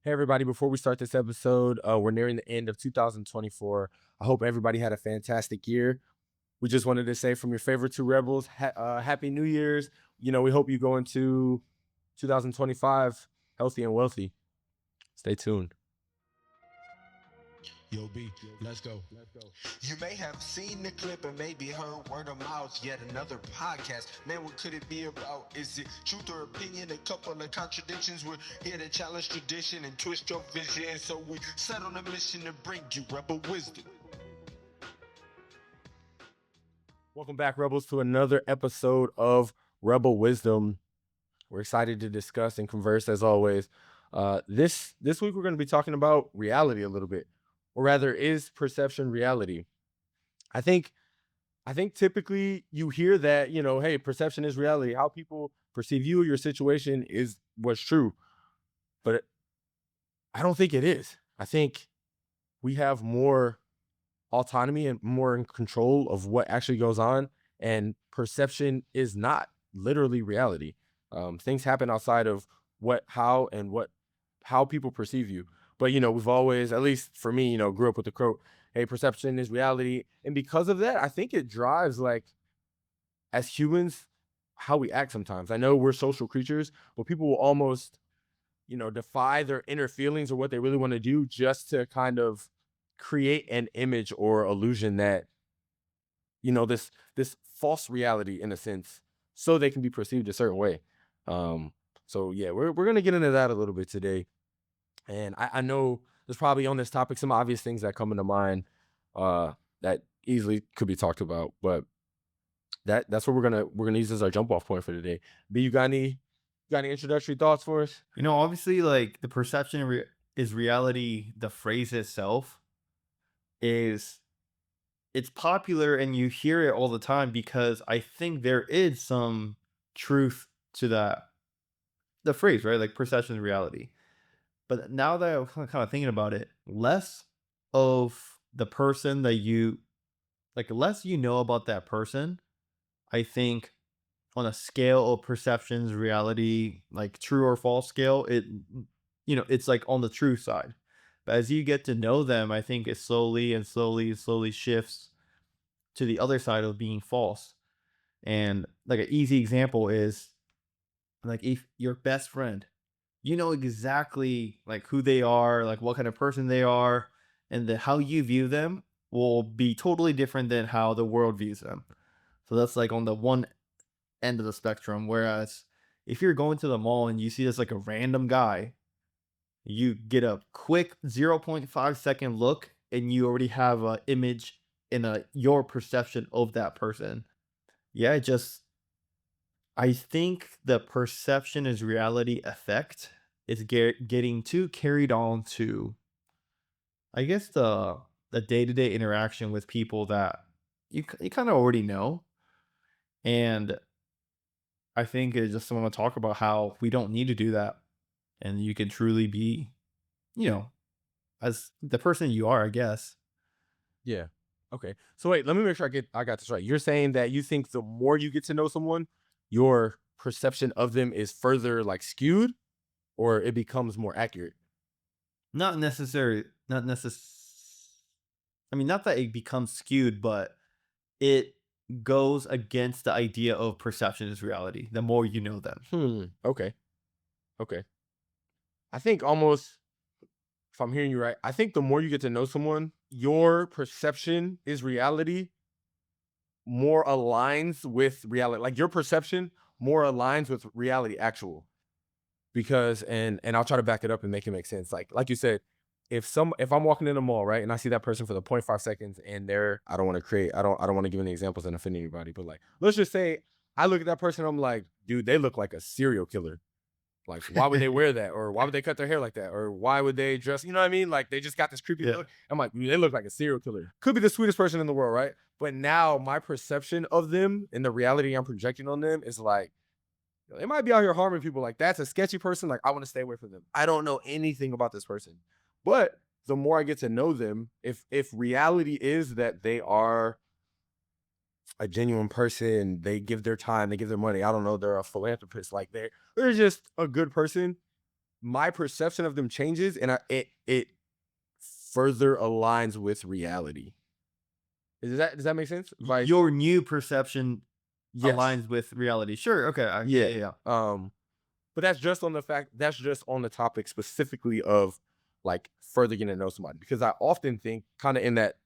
Hey, everybody, before we start this episode, we're nearing the end of 2024. I hope everybody had a fantastic year. We just wanted to say from your favorite two rebels, Happy New Year's. We hope you go into 2025 healthy and wealthy. Stay tuned. Yo, B, let's go. You may have seen the clip and maybe heard word of mouth, yet another podcast. Man, what could it be about? Is it truth or opinion? A couple of contradictions. We're here to challenge tradition and twist your vision. So we set on a mission to bring you rebel wisdom. Welcome back, Rebels, to another episode of Rebel Wisdom. We're excited to discuss and converse as always. This week we're going to be talking about reality a little bit, or rather, is perception reality? I think typically you hear that, hey, perception is reality. How people perceive you or your situation is what's true. But I don't think it is. I think we have more autonomy and more in control of what actually goes on. And perception is not literally reality. Things happen outside of how people perceive you. But we've always, at least for me, grew up with the quote, "Hey, perception is reality." And because of that, I think it drives, like, as humans, how we act sometimes. I know we're social creatures, but people will almost, defy their inner feelings or what they really want to do just to kind of create an image or illusion that, this false reality in a sense, so they can be perceived a certain way. Um, so yeah, we're gonna get into that a little bit today. And I know there's probably on this topic some obvious things that come into mind uh that easily could be talked about, but that's what we're gonna use as our jump off point for today. B, you got any introductory thoughts for us? Obviously, like the perception is reality. The phrase itself is it's popular, and you hear it all the time because I think there is some truth to that. The phrase, right? Like perception is reality. But now that I'm kind of thinking about it, less of the person that you like, less you know about that person. I think on a scale of perceptions, reality, like true or false scale, it's like on the true side. But as you get to know them, I think it slowly shifts to the other side of being false. And like an easy example is like if your best friend, you know exactly like who they are, like what kind of person they are, and how you view them will be totally different than how the world views them. So that's like on the one end of the spectrum. Whereas if you're going to the mall and you see this like a random guy, you get a quick 0.5 second look and you already have a image in your perception of that person. Yeah, I think the perception is reality effect is getting too carried on to, I guess, the day-to-day interaction with people that you kind of already know. And I think I just want to talk about how we don't need to do that. And you can truly be, you know, as the person you are, I guess. Yeah. Okay. So wait, let me make sure I got this right. You're saying that you think the more you get to know someone, your perception of them is further, like, skewed, or it becomes more accurate. Not necessarily, not necess I mean, not that it becomes skewed, but it goes against the idea of perception is reality, the more you know them. Okay. Okay. I think almost, if I'm hearing you right, I think the more you get to know someone, your perception is reality more aligns with reality. Like, your perception more aligns with reality actual. Because and I'll try to back it up and make it make sense. Like you said, if I'm walking in a mall, right, and I see that person for the 0.5 seconds and I don't want to I don't want to give any examples and offend anybody, but, like, let's just say I look at that person, I'm like, dude, they look like a serial killer. Like, why would they wear that? Or why would they cut their hair like that? Or why would they dress? You know what I mean? Like, they just got this creepy Yeah. look. I'm like, "Dude, they look like a serial killer." Could be the sweetest person in the world, right? But now my perception of them and the reality I'm projecting on them is like, they might be out here harming people. Like, that's a sketchy person. Like, I want to stay away from them. I don't know anything about this person. But the more I get to know them, if reality is that they are a genuine person, they give their time, they give their money. I don't know, they're a philanthropist. Like, they're just a good person. my perception of them changes, and it further aligns with reality. Does that make sense? Like, Your new perception yes, aligns with reality. Sure. Okay. Yeah. yeah. Yeah. Yeah. But that's just on the topic specifically of like further getting to know somebody, because I often think kind of in that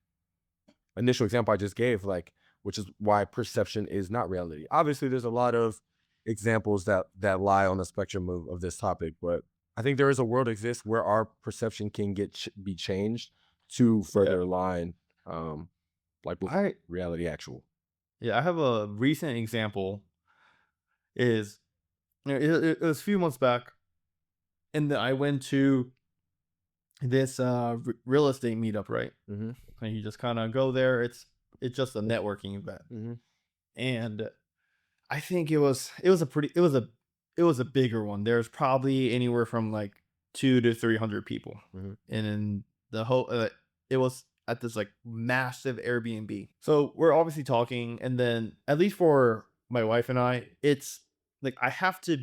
initial example I just gave, like, which is why perception is not reality. Obviously, there's a lot of examples that lie on the spectrum of this topic, but I think there is a world exists where our perception can be changed to Yeah. further align, like with I reality actual. Yeah. I have a recent example. Is it was a few months back, and then I went to this real estate meetup, right? Mm-hmm. And you just kind of go there. It's just a networking event, Mm-hmm. and I think it was a bigger one. There's probably anywhere from like 200 to 300 people, Mm-hmm. and in the whole it was at this like massive Airbnb. So we're obviously talking, and then at least for my wife and I, it's like I have to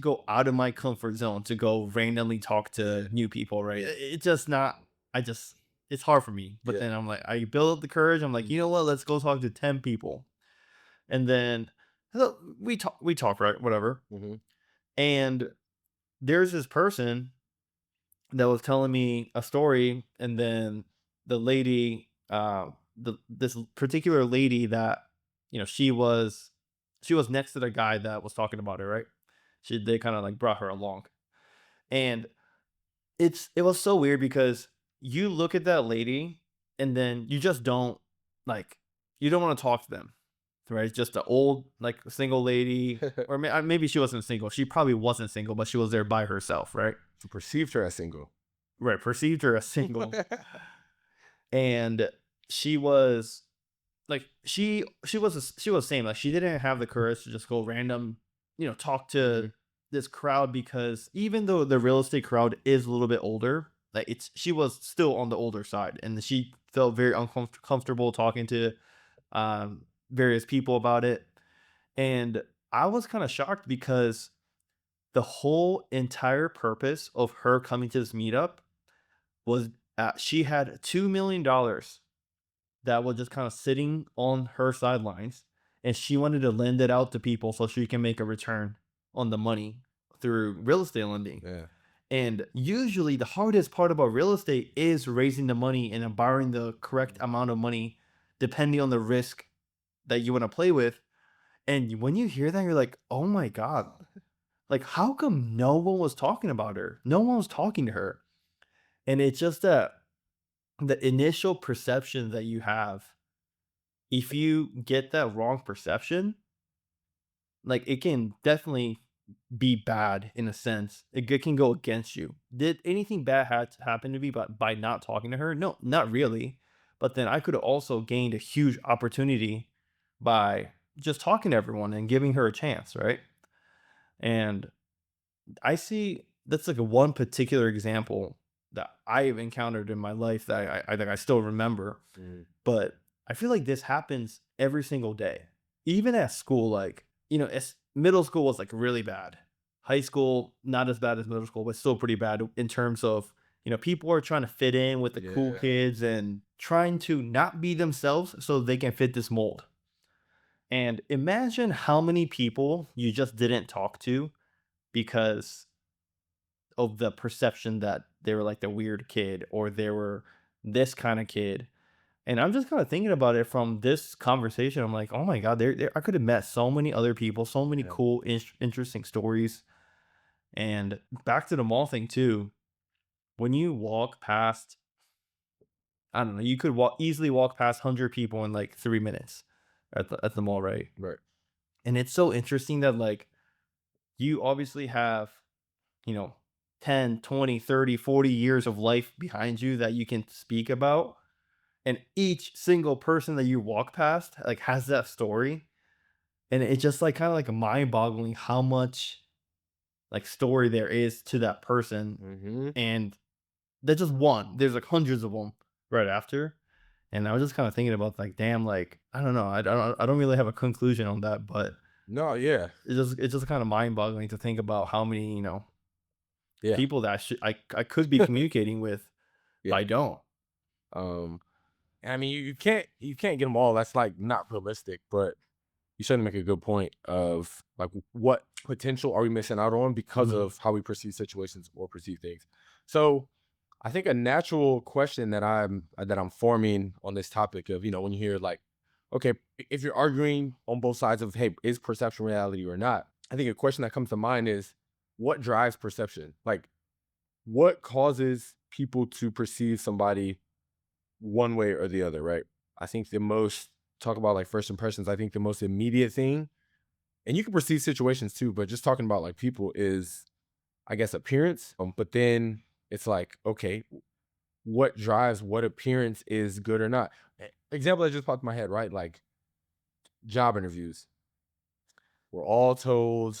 go out of my comfort zone to go randomly talk Yeah. to new people, right? It's just not. I just it's hard for me. But Yeah. then I'm like, I build up the courage. I'm like, Mm-hmm. you know what? Let's go talk to 10 people, and then so we talk, right, whatever. Mm-hmm. And there's this person that was telling me a story, and then the lady, this particular lady that she was next to the guy that was talking about her, right? They kind of like brought her along, and it was so weird because you look at that lady, and then you just don't like you don't want to talk to them, right? It's just an old like single lady, or maybe she wasn't single. She probably wasn't single, but she was there by herself, right? Perceived her as single. Right, perceived her as single, and she was like she was saying like she didn't have the courage to just go random, talk to Mhm. this crowd, because even though the real estate crowd is a little bit older, like she was still on the older side, and she felt very uncomfortable talking to various people about it. And I was kind of shocked because the whole entire purpose of her coming to this meetup was she had $2 million that was just kind of sitting on her sidelines, and she wanted to lend it out to people so she can make a return on the money through real estate lending. Yeah. And usually, the hardest part about real estate is raising the money and borrowing the correct amount of money, depending on the risk that you want to play with. And when you hear that, you're like, oh my God, like, how come no one was talking about her? No one was talking to her. And it's just that the initial perception that you have, if you get that wrong perception, like it can definitely be bad in a sense. It can go against you. Did anything bad had to happen to me by not talking to her? No, not really. But then I could have also gained a huge opportunity by just talking to everyone and giving her a chance, right? And I see that's like a one particular example that I've encountered in my life that I think I still remember. Mhm. But I feel like this happens every single day. Even at school, like, middle school was like really bad. High school, not as bad as middle school, but still pretty bad in terms of, people are trying to fit in with the cool Yeah. kids and trying to not be themselves so they can fit this mold. And imagine how many people you just didn't talk to because of the perception that they were like the weird kid, or they were this kind of kid. And I'm just kind of thinking about it from this conversation. I'm like, oh my God, I could have met so many other people, so many Yeah. cool, interesting stories. And back to the mall thing too. When you walk past, I don't know, you could easily walk past 100 people in like 3 minutes at the mall, right? Right. And it's so interesting that like you obviously have, you know, 10, 20, 30, 40 years of life behind you that you can speak about. And each single person that you walk past like has that story. And it's just like kind of like mind boggling how much like story there is to that person. Mm-hmm. And that's just one. There's like hundreds of them right after. And I was just kind of thinking about like, damn, like I don't know, I don't really have a conclusion on that, but No, yeah. it's just kind of mind boggling to think about how many Yeah. people that I could be communicating with, but Yeah. I don't. Um, and I mean, you can't get them all. That's like not realistic, but you certainly make a good point of like what potential are we missing out on because Mhm, of how we perceive situations or perceive things. So I think a natural question that I'm forming on this topic of, when you hear like, okay, if you're arguing on both sides of, hey, is perception reality or not? I think a question that comes to mind is what drives perception? Like what causes people to perceive somebody one way or the other, right? I think the most talk about like first impressions, I think the most immediate thing, and you can perceive situations too, but just talking about like people is, I guess, appearance. But then it's like, okay, what drives what appearance is good or not? Example that just popped in my head, right? Like job interviews. We're all told,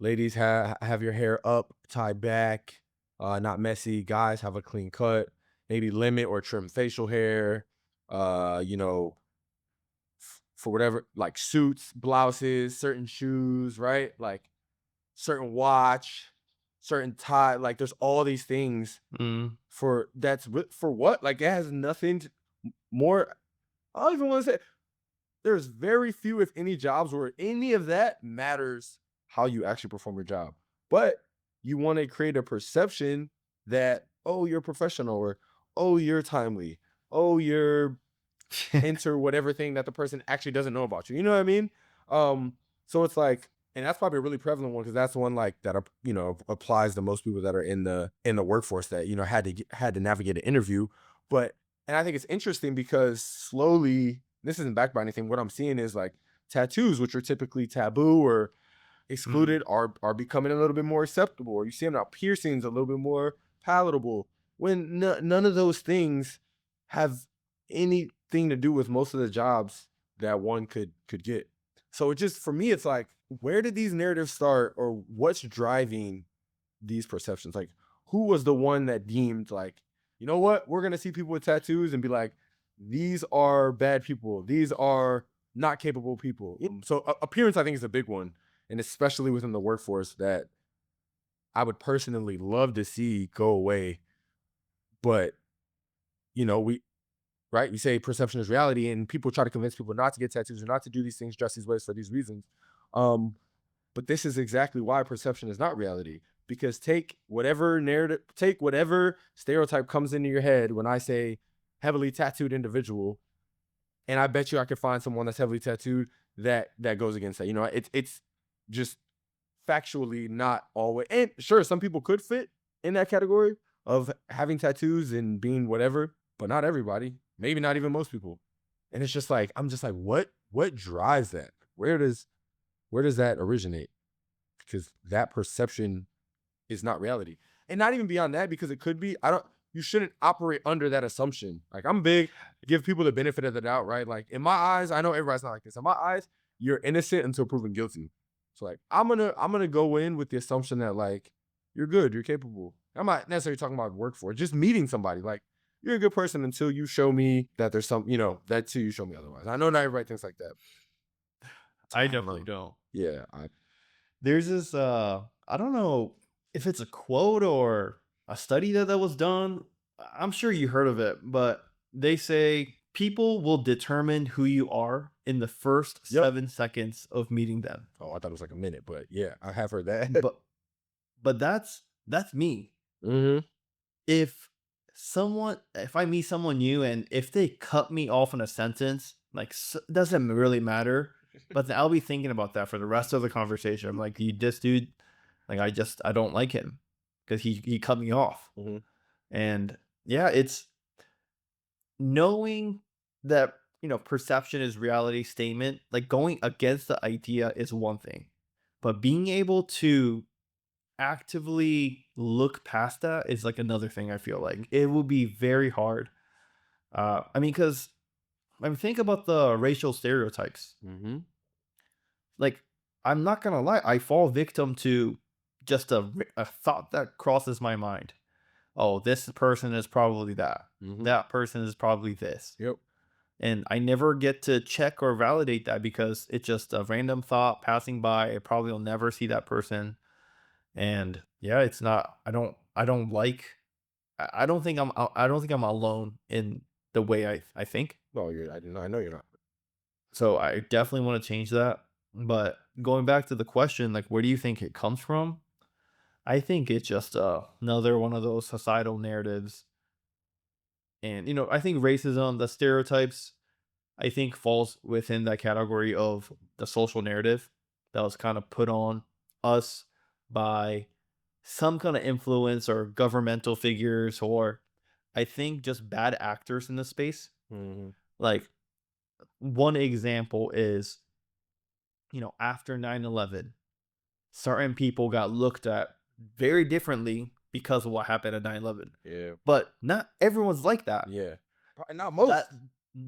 ladies have your hair up, tied back, not messy. Guys have a clean cut, maybe limit or trim facial hair. You know, for whatever, like suits, blouses, certain shoes, right? Like certain watch, certain tie. Like there's all these things mhm. for what? Like it has nothing to, more. I don't even want to say there's very few, if any, jobs where any of that matters how you actually perform your job. But you want to create a perception that, oh, you're professional, or oh, you're timely, oh, you're enter whatever thing that the person actually doesn't know about you. You know what I mean? So it's like, and that's probably a really prevalent one because that's the one like that, applies to most people that are in the workforce that had to navigate an interview. But and I think it's interesting because slowly, this isn't backed by anything. What I'm seeing is like tattoos, which are typically taboo or Mm. excluded, are becoming a little bit more acceptable. Or you see them now, piercings a little bit more palatable. When none of those things have anything to do with most of the jobs that one could get. So it just for me, it's like, where did these narratives start, or what's driving these perceptions? Like, who was the one that deemed like, you know what, we're gonna see people with tattoos and be like, these are bad people, these are not capable people. So appearance, I think, is a big one, and especially within the workforce that I would personally love to see go away. But we right, you say perception is reality, and people try to convince people not to get tattoos or not to do these things, dress these ways for these reasons. Um, but this is exactly why perception is not reality. Because take whatever narrative, take whatever stereotype comes into your head when I say heavily tattooed individual, and I bet you I could find someone that's heavily tattooed that goes against that. It's just factually not always. And sure, some people could fit in that category of having tattoos and being whatever, but not everybody. Maybe not even most people. And it's just like, I'm just like, what drives that? Where does that originate? Because that perception is not reality. And not even beyond that, because it could be. I don't You shouldn't operate under that assumption. Like I'm big, give people the benefit of the doubt, right? Like in my eyes, I know everybody's not like this. In my eyes, you're innocent until proven guilty. So like I'm gonna go in with the assumption that like you're good, you're capable. I'm not necessarily talking about workforce, just meeting somebody. Like you're a good person until you show me that there's some, that till you show me otherwise. I know not everybody thinks like that. I I don't definitely know. don't. Yeah, I There's this, I don't know if it's a quote or a study that was done. I'm sure you heard of it, but they say people will determine who you are in the first yep. 7 seconds of meeting them. Oh, I thought it was like a minute, but yeah, I have heard that. But but that's me. hmm If I meet someone new and if they cut me off in a sentence, like doesn't really matter, but then I'll be thinking about that for the rest of the conversation. I'm like, you this dude, like I don't like him because he cut me off. hmm And yeah, it's knowing that perception is reality statement, like going against the idea is one thing, but being able to actively look past that is like another thing. I feel like it will be very hard. I mean, because think about the racial stereotypes. hmm Like, I'm not gonna lie, I fall victim to just a thought that crosses my mind. Oh, this person is probably that. hmm That person is probably this. Yep. And I never get to check or validate that because it's just a random thought passing by. I probably will never see that person. And Yeah, it's not. I don't like. I don't think I don't think I'm alone in the way I think. No, you're. I know. I know you're not. So I definitely want to change that. But going back to the question, like, where do you think it comes from? I think it's just another one of those societal narratives. And, I think racism, the stereotypes, I think falls within that category of the social narrative that was kind of put on us by some kind of influence or governmental figures, or I think just bad actors in the space. Hmm. Like, one example is, after 9/11, certain people got looked at very differently because of what happened at 9/11. Yeah. But not everyone's like that. Yeah. Probably not That most.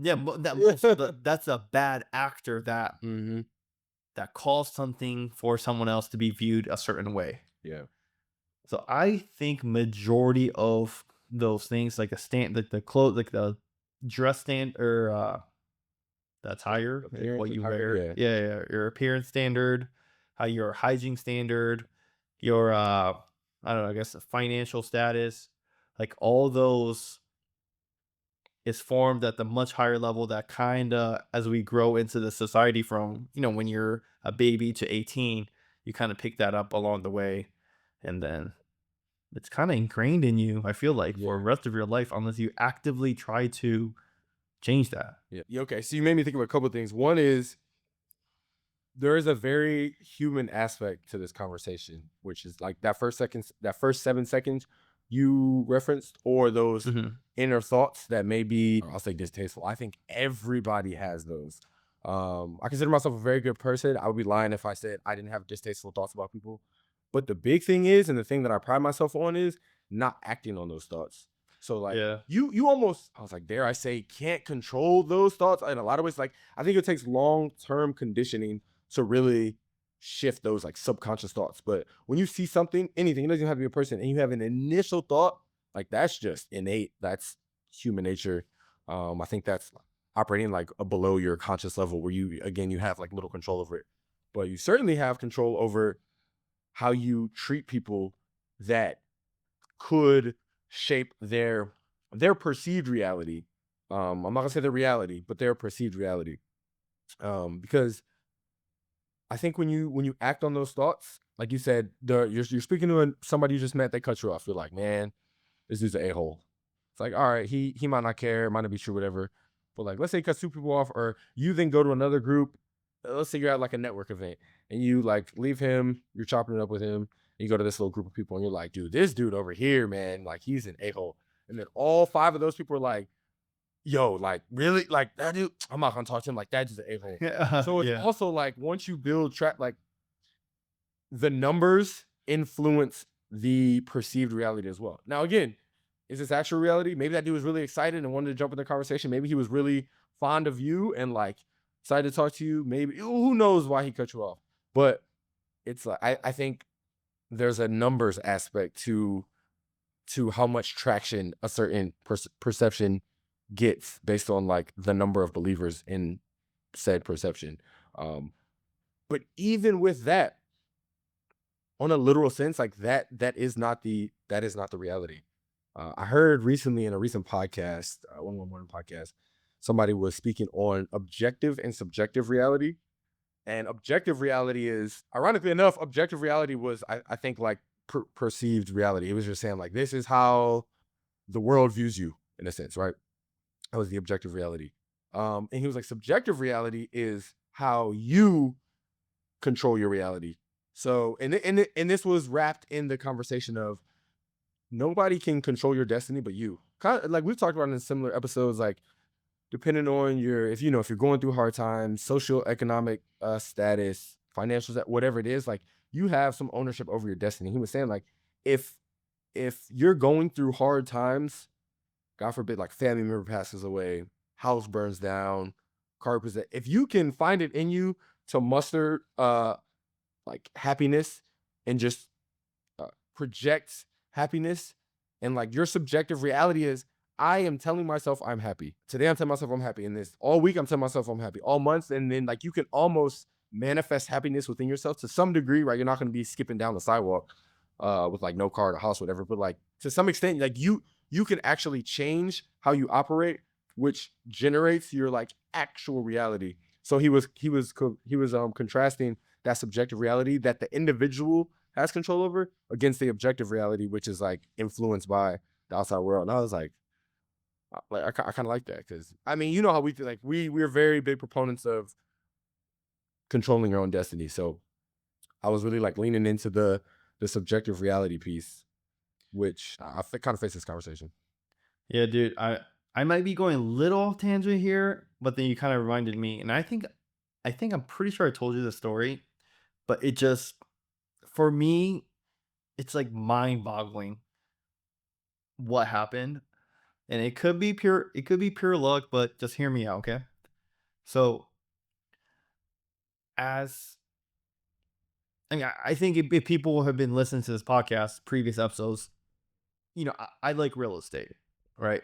yeah, that Yeah. most that's a bad actor Hmm. that caused something for someone else to be viewed a certain way. Yeah. So I think majority of those things, like the clothes, like the dress stand or the attire, Appearance, what you attire. wear, Yeah. yeah, yeah, your appearance standard, how your hygiene standard, your I don't know, I guess financial status, like all those is formed at the much higher level that kind of as we grow into the society from when you're a baby to 18, you kind of pick that up along the way, and then it's kind of ingrained in you, I feel like, for the Yeah. rest of your life unless you actively try to change that. Yeah. Yeah. Okay. So you made me think of a couple of things. One is there is a very human aspect to this conversation, which is like that first 7 seconds you referenced, or those Hmm. inner thoughts that may be, I'll say distasteful. I think everybody has those. I consider myself a very good person. I would be lying if I said I didn't have distasteful thoughts about people. But the big thing is, and the thing that I pride myself on is not acting on those thoughts. So like Yeah. you almost, I was like, dare I say, can't control those thoughts in a lot of ways. Like I think it takes long-term conditioning to really shift those like subconscious thoughts. But when you see something, anything, it doesn't even have to be a person, and you have an initial thought, like that's just innate. That's human nature. I think that's operating like a below your conscious level where you have like little control over it. But you certainly have control over how you treat people that could shape their perceived reality. I'm not gonna say the reality, but their perceived reality. Because I think when you act on those thoughts, like you said, you're speaking to somebody you just met, they cut you off. You're like, man, this dude's an a-hole. It's like, all right, he might not care, might not be true, whatever. But like, let's say he cuts two people off, or you then go to another group. Let's say you're at like a network event and you like leave him, you're chopping it up with him, and you go to this little group of people and you're like, dude, this dude over here, man, like he's an a-hole. And then all five of those people are like, yo, like really, like that dude, I'm not gonna talk to him, like that dude's an a-hole. Yeah. So it's Yeah. also like once you build track, like the numbers influence the perceived reality as well. Now, again, is this actual reality? Maybe that dude was really excited and wanted to jump in the conversation. Maybe he was really fond of you and like excited to talk to you. Maybe who knows why he cut you off. But it's like I think there's a numbers aspect to how much traction a certain perception gets based on like the number of believers in said perception. Um, but even with that, on a literal sense, like that is not the reality. I heard recently in a recent podcast, one morning podcast, somebody was speaking on objective and subjective reality. And objective reality is, ironically enough, objective reality was, I think, like perceived reality. It was just saying like this is how the world views you in a sense, right? That was the objective reality. And he was like, subjective reality is how you control your reality. So, and this was wrapped in the conversation of nobody can control your destiny but you. Kind of like we've talked about in similar episodes, like depending on your, if you're going through hard times, social economic status, financial whatever it is, like you have some ownership over your destiny. He was saying like if you're going through hard times, God forbid, like family member passes away, house burns down, car possession, if you can find it in you to muster like happiness and just project happiness, and like your subjective reality is I am telling myself I'm happy today, I'm telling myself I'm happy, and this all week I'm telling myself I'm happy all months, and then like you can almost manifest happiness within yourself to some degree, right? You're not going to be skipping down the sidewalk, with like no car, the house, whatever. But like to some extent, like you can actually change how you operate, which generates your like actual reality. So he was contrasting that subjective reality that the individual has control over against the objective reality, which is like influenced by the outside world. And I was like, I kind of like that because I mean, you know how we feel like we're very big proponents of controlling your own destiny. So I was really like leaning into the subjective reality piece, which kind of face this conversation. Yeah, dude. I might be going a little off tangent here, but then you kind of reminded me, and I think I'm pretty sure I told you the story, but it just for me, it's like mind-boggling what happened. And it could be pure luck, but just hear me out, okay? So as I think if people have been listening to this podcast, previous episodes, I like real estate, right?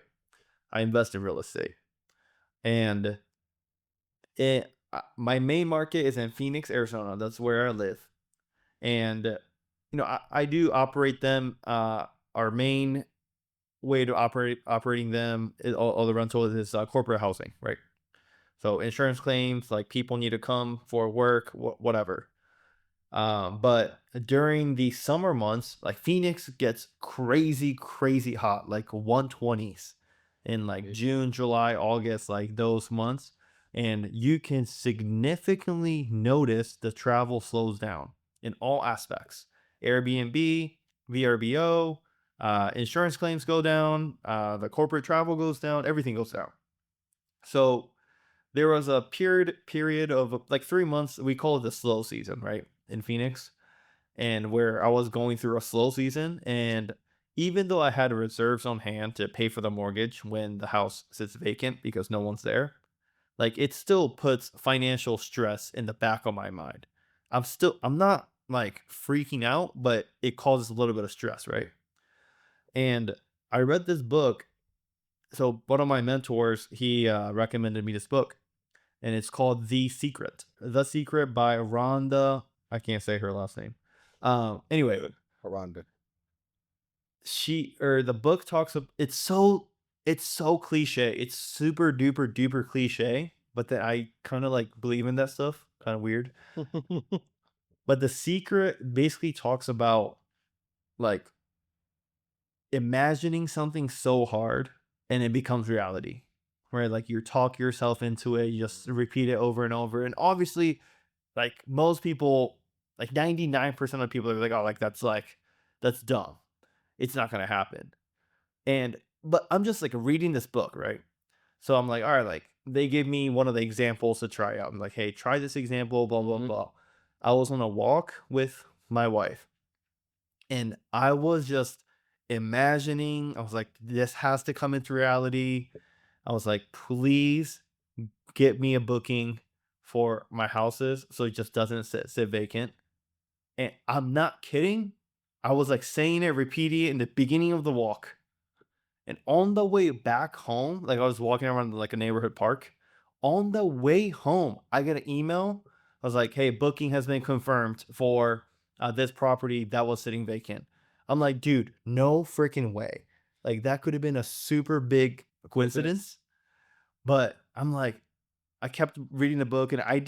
I invest in real estate. And my main market is in Phoenix, Arizona. That's where I live. And I do operate them. Our main way to operating them is all the rental is corporate housing, right? So insurance claims, like people need to come for work, whatever. But during the summer months, like Phoenix gets crazy, crazy hot, like 120s in like Ish. June, July, August, like those months. And you can significantly notice the travel slows down in all aspects. Airbnb, VRBO, insurance claims go down, the corporate travel goes down, everything goes down. So there was a period of like 3 months. We call it the slow season, right? In Phoenix, and where I was going through a slow season. And even though I had reserves on hand to pay for the mortgage when the house sits vacant because no one's there, like it still puts financial stress in the back of my mind. I'm not like freaking out, but it causes a little bit of stress, right? And I read this book. So one of my mentors, he recommended me this book, and it's called The Secret. The Secret by Rhonda. I can't say her last name. Anyway, Haronda. the book talks of it's so cliche. It's super duper duper cliche, but then I kind of like believe in that stuff. Kind of weird. But The Secret basically talks about like imagining something so hard and it becomes reality. Right? Like you talk yourself into it, you just repeat it over and over. And obviously, like most people, like 99% of people are like, "Oh, like that's dumb. It's not gonna happen." And but I'm just like reading this book, right? So I'm like, all right, like they give me one of the examples to try out. I'm like, hey, try this example, blah, blah, Mhm. blah. I was on a walk with my wife and I was just imagining, I was like, this has to come into reality. I was like, please get me a booking for my houses so it just doesn't sit vacant. And I'm not kidding. I was like saying it, repeating it in the beginning of the walk. And on the way back home, like I was walking around like a neighborhood park. On the way home, I get an email. I was like, hey, booking has been confirmed for this property that was sitting vacant. I'm like, dude, no freaking way. Like that could have been a super big Coincidence. coincidence. But I'm like, I kept reading the book and I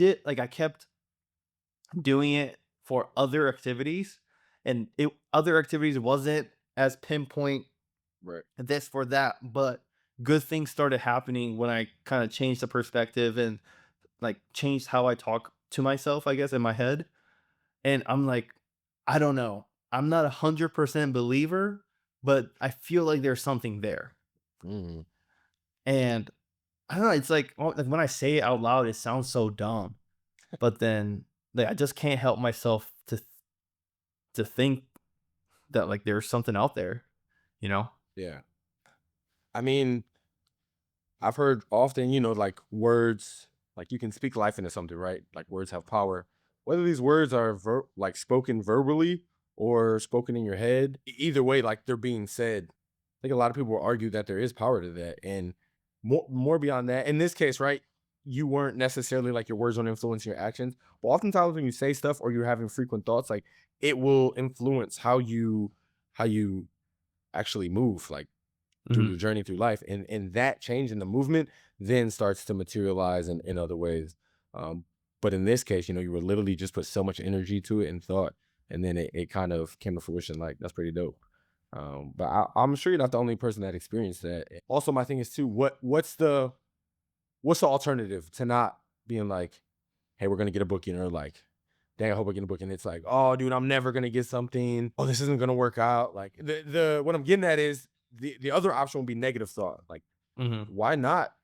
kept doing it for other activities. And other activities wasn't as pinpoint Right. this for that, but good things started happening when I kind of changed the perspective and like changed how I talk to myself, I guess, in my head. And I'm like, I don't know. I'm not 100% believer, but I feel like there's something there. Mm. And I don't know. It's like when I say it out loud, it sounds so dumb, but then like I just can't help myself to think that like there's something out there, you know? Yeah. I mean, I've heard often, like words, like you can speak life into something, right? Like words have power. Whether these words are like spoken verbally or spoken in your head, either way, like they're being said. I think a lot of people will argue that there is power to that, and more beyond that. In this case, right? you weren't necessarily like your words don't influence your actions. But oftentimes when you say stuff or you're having frequent thoughts, like it will influence how you actually move, like through Mhm. the journey through life. And that change in the movement then starts to materialize in other ways. Um, but in this case, you were literally just put so much energy to it and thought, and then it kind of came to fruition. Like that's pretty dope. But I'm sure you're not the only person that experienced that. Also, my thing is too, what's the alternative to not being like, hey, we're gonna get a booking, or like, dang, I hope I get a booking. It's like, oh, dude, I'm never gonna get something. Oh, this isn't gonna work out. Like the what I'm getting at is the other option would be negative thought. Like, Mhm. why not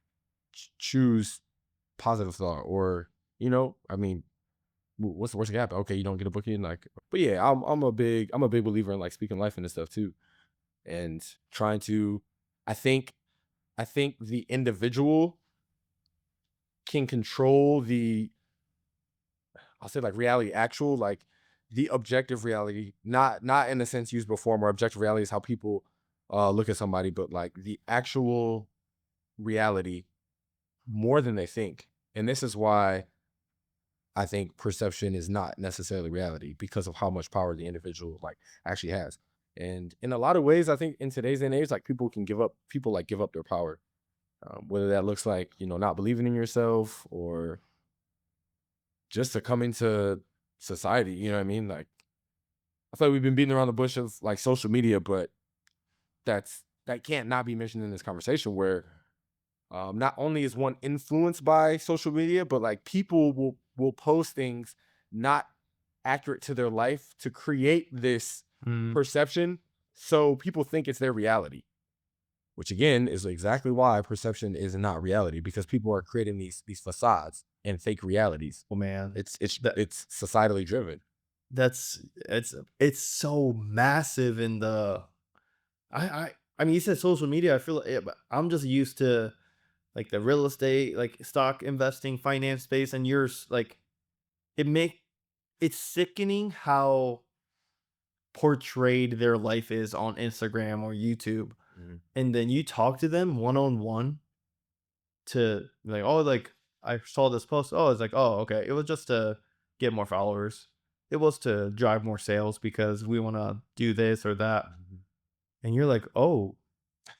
choose positive thought? Or, I mean, what's the worst that can happen? Okay, you don't get a booking. Like, but yeah, I'm a big believer in like speaking life and this stuff too. And trying to I think I think the individual can control the, I'll say, like reality, actual, like the objective reality, not in the sense used before, more objective reality is how people look at somebody, but like the actual reality more than they think. And this is why I think perception is not necessarily reality, because of how much power the individual like actually has. And in a lot of ways, I think in today's day and age, like people like give up their power. Whether that looks like, not believing in yourself, or just succumbing to society, you know what I mean? Like, I feel like we've been beating around the bush of like social media, but that can't not be mentioned in this conversation, where not only is one influenced by social media, but like people will post things not accurate to their life to create this Mhm. perception, so people think it's their reality. Which again is exactly why perception is not reality, because people are creating these facades and fake realities. Oh, man. It's it's That it's societally driven. that's it's so massive in the I mean, you said social media, I feel like yeah, but I'm just used to, like, the real estate, like, stock investing, finance space, and yours, like, it make it's sickening how portrayed their life is on Instagram or YouTube, Mhm. and then you talk to them one-on-one to like, "Oh, like, I saw this post." Oh, it's like, "Oh, okay. It was just to get more followers. It was to drive more sales because we wanna do this or that." Mhm. And you're like, "Oh,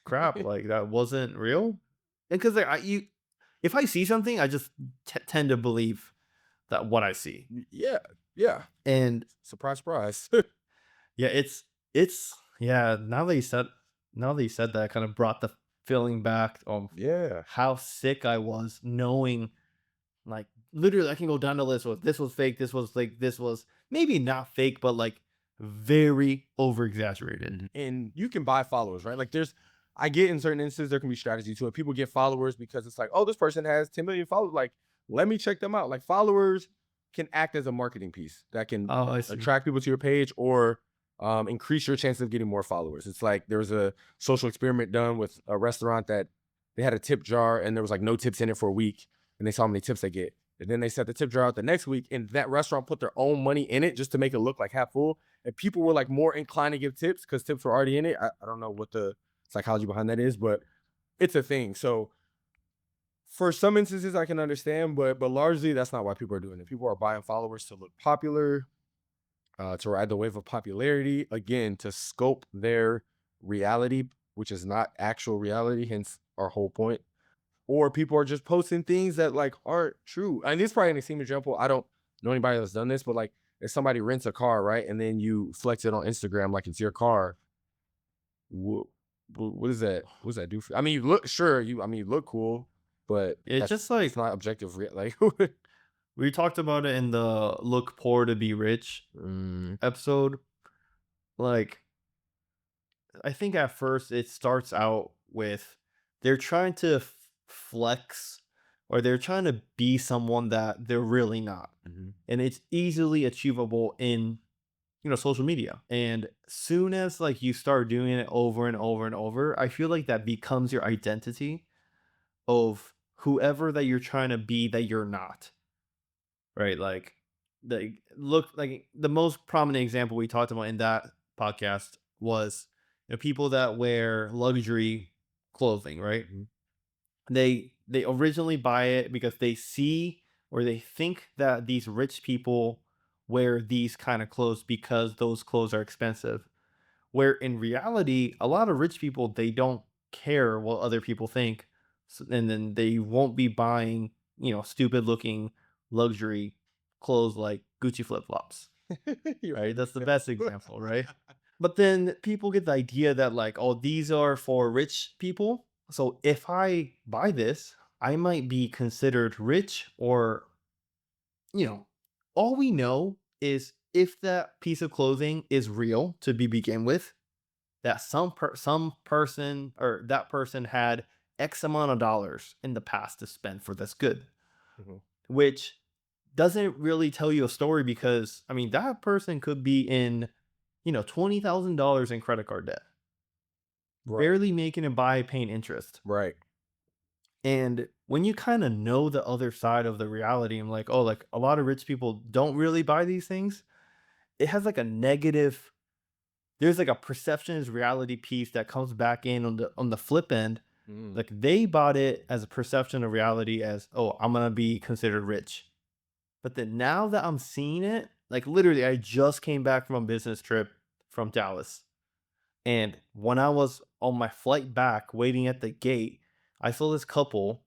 crap, like, that wasn't real?" And because like, if I see something, I just tend to believe that what I see. Yeah, yeah. And Surprise, surprise. yeah, it's yeah, now that you said that, kind of brought the feeling back of Yeah. how sick I was knowing, like, literally, I can go down the list with this was fake, this was fake, this was maybe not fake, but like very over exaggerated. And you can buy followers, right? Like I get in certain instances there can be strategy to it. People get followers because it's like, oh, this person has 10 million followers. Like, let me check them out. Like, followers can act as a marketing piece that can Oh, I see. attract people to your page, or increase your chances of getting more followers. It's like there was a social experiment done with a restaurant that they had a tip jar and there was like no tips in it for a week, and they saw how many tips they get. And then they set the tip jar out the next week, and that restaurant put their own money in it just to make it look like half full, and people were like more inclined to give tips because tips were already in it. I don't know what the psychology behind that is, but it's a thing. So for some instances I can understand, but largely that's not why people are doing it. People are buying followers to look popular, to ride the wave of popularity, again, to scope their reality, which is not actual reality, hence our whole point. Or people are just posting things that like aren't true. And this is probably an extreme example. I don't know anybody that's done this, but like if somebody rents a car, right, and then you flex it on Instagram like it's your car, what what does that do for? I mean, you look, sure, you look cool, but It's just that's like not objective. Like, we talked about it in the "Look Poor to Be Rich" mm, episode. Like, I think at first it starts out with they're trying to flex, or they're trying to be someone that they're really not. mhm. And it's easily achievable in, social media. And soon as like you start doing it over and over and over, I feel like that becomes your identity of whoever that you're trying to be that you're not. Right? Like like the most prominent example we talked about in that podcast was, people that wear luxury clothing, right? Mhm. They originally buy it because they see or they think that these rich people wear these kind of clothes because those clothes are expensive. Where in reality, a lot of rich people, they don't care what other people think. And then they won't be buying, stupid looking luxury clothes like Gucci flip flops, You're right? an That's the best example. example, right? But then people get the idea that, like, oh, these are for rich people. So if I buy this, I might be considered rich, or, you know, all we know is if that piece of clothing is real to be begin with, that some person or that person had X amount of dollars in the past to spend for this good, Mhm. which doesn't really tell you a story because I mean that person could be in, $20,000 in credit card debt, Right, barely making it by paying interest. right. And when you kind of know the other side of the reality, I'm like, oh, like a lot of rich people don't really buy these things. It has like a negative. There's like a perception is reality piece that comes back in on the flip end. Mm. Like they bought it as a perception of reality as, oh, I'm gonna be considered rich. But then now that I'm seeing it, like literally, I just came back from a business trip from Dallas. And when I was on my flight back waiting at the gate, I saw this couple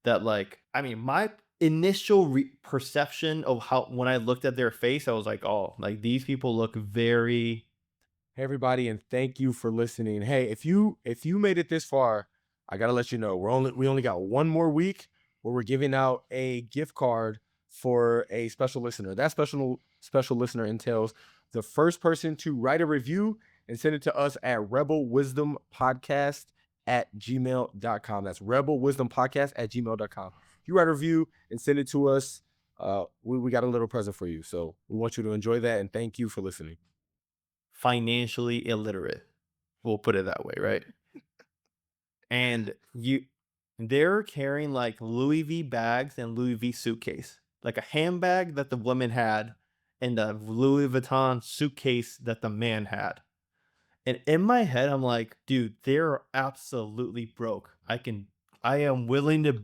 that, like, I mean, my initial perception of how, when I looked at their face, I was like, oh, like these people look very. Hey everybody, and thank you for listening. Hey, if you made it this far, I gotta let you know we only got one more week where we're giving out a gift card for a special listener. That special listener entails the first person to write a review and send it to us at rebelwisdompodcast@gmail.com. That's rebelwisdompodcast@gmail.com. If you write a review and send it to us, we got a little present for you. So we want you to enjoy that, and thank you for listening. Financially illiterate. We'll put it that way, right? And they're carrying like Louis V bags and Louis V suitcase, like a handbag that the woman had, and a Louis Vuitton suitcase that the man had. And in my head, I'm like, dude, they're absolutely broke. I am willing to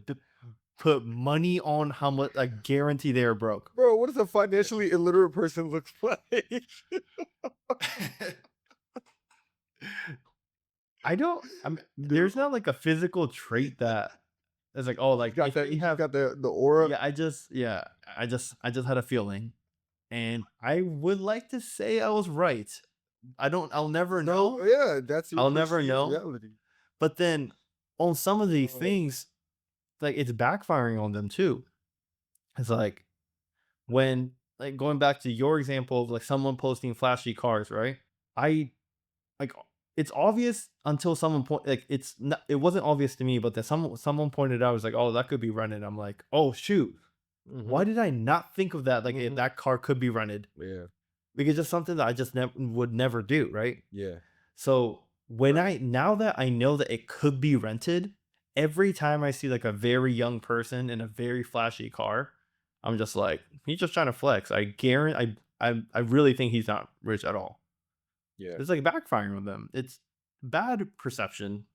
put money on how much. I guarantee they're broke. Bro, what does a financially illiterate person looks like? I don't. Dude, There's not like a physical trait that is like, oh, you just like got if that. they You just have. got the aura. Yeah, I just had a feeling, and I would like to say I was right. I'll never No, know. yeah, that's your I'll never perceived know. reality. But then on some of these Uh, things, like it's backfiring on them too. It's like when, like, going back to your example of like someone posting flashy cars, right? I like it's obvious until someone like it's not, it wasn't obvious to me, but then someone pointed out, I was like, oh, that could be rented. I'm like, oh shoot, why mhm, did I not think of that? Like mhm. that car could be rented. Yeah, Because it's something that I just would never do, right? yeah. So when Right. I now that I know that it could be rented, every time I see like a very young person in a very flashy car, I'm just like, he's just trying to flex. I guarantee I really think he's not rich at all. Yeah. It's like backfiring with them. It's bad perception.